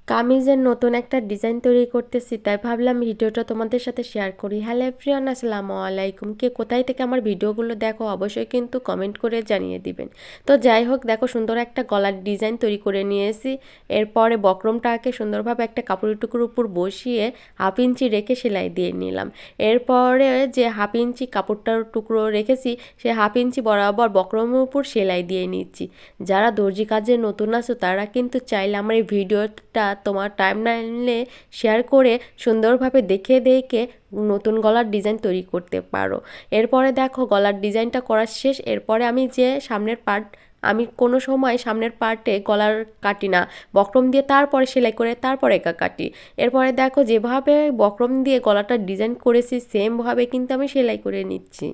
কামিজের নতুন একটা ডিজাইন তৈরি করতেছি, তাই ভাবলাম ভিডিওটা তোমাদের সাথে শেয়ার করি। হ্যালো এভরিওয়ান, আসসালামু আলাইকুম। কে কোথায় থেকে আমার ভিডিওগুলো দেখো অবশ্যই কিন্তু কমেন্ট করে জানিয়ে দিবেন। তো যাই হোক, দেখো সুন্দর একটা গলার ডিজাইন তৈরি করে নিয়েছি। এরপরে বক্রমটাকে সুন্দরভাবে একটা কাপড়ের টুকরোর উপর বসিয়ে 1/2 ইঞ্চি রেখে সেলাই দিয়ে নিলাম। এরপরে যে 1/2 ইঞ্চি কাপড়টার টুকরো রেখেছি, সে 1/2 ইঞ্চি বরাবর বক্রমের উপর সেলাই দিয়ে নিচ্ছি। যারা দর্জি কাজে নতুন আছো তারা কিন্তু চাইলে আমার এই ভিডিওটা তোমার টাইমলাইনে শেয়ার করে সুন্দরভাবে দেখে দেখে নতুন গলার ডিজাইন তৈরি করতে পারো। এরপরে দেখো গলার ডিজাইনটা করা শেষ। এরপরে আমি যে সামনের পার্ট, আমি কোনো সময় সামনের পার্টে গলার কাটি না, বক্রম দিয়ে তারপরে সেলাই করে তারপরে একা কাটি। এরপরে দেখো যেভাবে বক্রম দিয়ে গলাটা ডিজাইন করেছি সেমভাবে কিন্তু আমি সেলাই করে নিচ্ছি।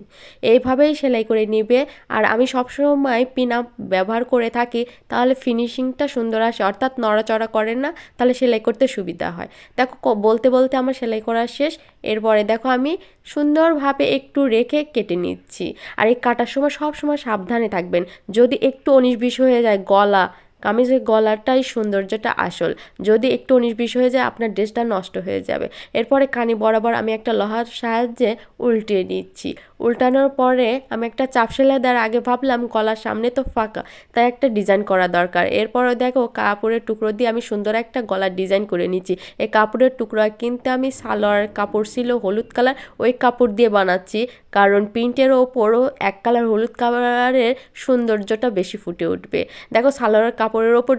এইভাবেই সেলাই করে নিবে। আর আমি সবসময় পিন আপ ব্যবহার করে থাকি, তাহলে ফিনিশিংটা সুন্দর আসে, অর্থাৎ নড়াচড়া করে না, তাহলে সেলাই করতে সুবিধা হয়। দেখো বলতে বলতে আমার সেলাই করা শেষ। এরপরে দেখো আমি সুন্দরভাবে একটু রেখে কেটে নিচ্ছি। আর এই কাটার সময় সব সময় সাবধানে থাকবেন, যদি একটু 19-20 হয়ে যায় গলা, কামিজের গলাটাই সৌন্দর্যটা আসল, যদি একটু 19-20 হয়ে যায় আপনার ড্রেসটা নষ্ট হয়ে যাবে। এরপরে কানি বরাবর আমি একটা লোহার সাহায্যে উল্টিয়ে নিচ্ছি। উল্টানোর পরে আমি একটা চাপ সেলাই দেওয়ার আগে ভাবলাম গলার সামনে তো ফাঁকা, তাই একটা ডিজাইন করা দরকার। এরপরে দেখো কাপড়ের টুকরো দিয়ে আমি সুন্দর একটা গলার ডিজাইন করে নিচ্ছি। এই কাপড়ের টুকরো কিন্তু আমি সালোয়ার কাপড় ছিল হলুদ কালার, ওই কাপড় দিয়ে বানাচ্ছি, কারণ প্রিন্টের ওপরও এক কালার হলুদ কালারের সৌন্দর্যটা বেশি ফুটে উঠবে। দেখো সালোয়ার কাপড়ের ওপর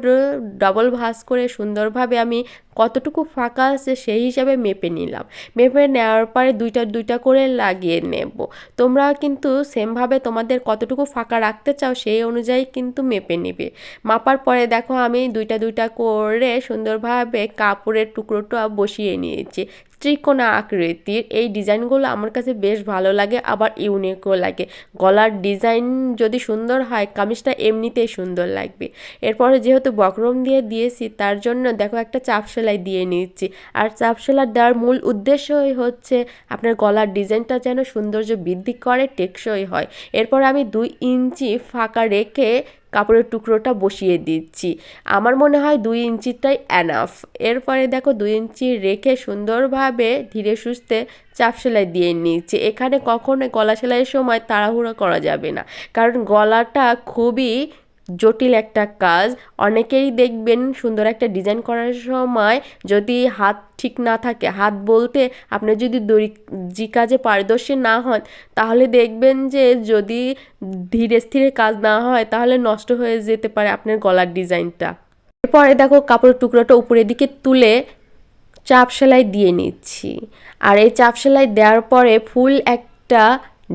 ডাবল ভাঁজ করে সুন্দরভাবে আমি কতটুকু ফাঁকা আছে সেই হিসাবে মেপে নিলাম। মেপে নেওয়ার পরে দুইটা দুইটা করে লাগিয়ে নেব। তোমরা কিন্তু সেমভাবে তোমাদের কতটুকু ফাঁকা রাখতে চাও সেই অনুযায়ী কিন্তু মেপে নেবে। মাপার পরে দেখো আমি দুইটা দুইটা করে সুন্দরভাবে কাপড়ের টুকরোটা বসিয়ে নিয়েছি। ত্রিকোণা আকৃতির এই ডিজাইনগুলো আমার কাছে বেশ ভালো লাগে, আবার ইউনিকও লাগে। গলার ডিজাইন যদি সুন্দর হয় কামিজটা এমনিতেই সুন্দর লাগবে। এরপরে যেহেতু বক্রম দিয়ে দিয়েছি তার জন্য দেখো একটা চাপ সেলাই দিয়ে নিচ্ছি। আর চাপ সেলাই দেওয়ার মূল উদ্দেশ্যই হচ্ছে আপনার গলার ডিজাইনটা যেন সৌন্দর্য বৃদ্ধি করে, টেকসই হয়। এরপর আমি 2 ইঞ্চি ফাঁকা রেখে কাপড়ের টুকরোটা বসিয়ে দিচ্ছি। আমার মনে হয় 2 ইঞ্চিটাই এনাফ। এরপরে দেখো 2 ইঞ্চি রেখে সুন্দরভাবে ধীরে সুস্থে চাপ সেলাই দিয়ে নিচ্ছি। এখানে কখনো গলা সেলাইয়ের সময় তাড়াহুড়ো করা যাবে না, কারণ গলাটা খুবই জটিল একটা কাজ। অনেকেই দেখবেন সুন্দর একটা ডিজাইন করার সময় যদি হাত ঠিক না থাকে, হাত বলতে আপনি যদি দর্জি কাজে পারদর্শী না হন, তাহলে দেখবেন যে যদি ধীরে স্থিরে কাজ না হয় তাহলে নষ্ট হয়ে যেতে পারে আপনার গলার ডিজাইনটা। এরপরে দেখো কাপড়ের টুকরোটা উপরের দিকে তুলে চাপ সেলাই দিয়ে নিচ্ছি। আর এই চাপ সেলাই দেওয়ার পরে ফুল একটা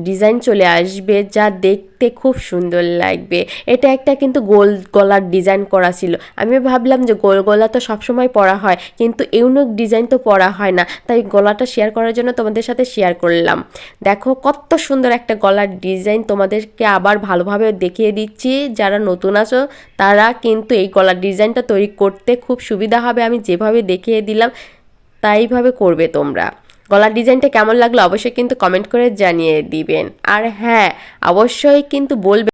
ডিজাইন চলে আসবে, যা দেখতে খুব সুন্দর লাগবে। এটা একটা কিন্তু গোল গলার ডিজাইন করা ছিল। আমি ভাবলাম যে গোল গলা তো সবসময় পরা হয়, কিন্তু ইউনিক ডিজাইন তো পরা হয় না, তাই গলাটা শেয়ার করার জন্য তোমাদের সাথে শেয়ার করলাম। দেখো কত সুন্দর একটা গলার ডিজাইন, তোমাদেরকে আবার ভালোভাবে দেখিয়ে দিচ্ছি। যারা নতুন আছো তারা কিন্তু এই গলার ডিজাইনটা তৈরি করতে খুব সুবিধা হবে, আমি যেভাবে দেখিয়ে দিলাম তাইভাবে করবে তোমরা। গলার ডিজাইনটা কেমন লাগলো অবশ্যই কিন্তু কমেন্ট করে জানিয়ে দিবেন। আর হ্যাঁ, অবশ্যই কিন্তু বলবেন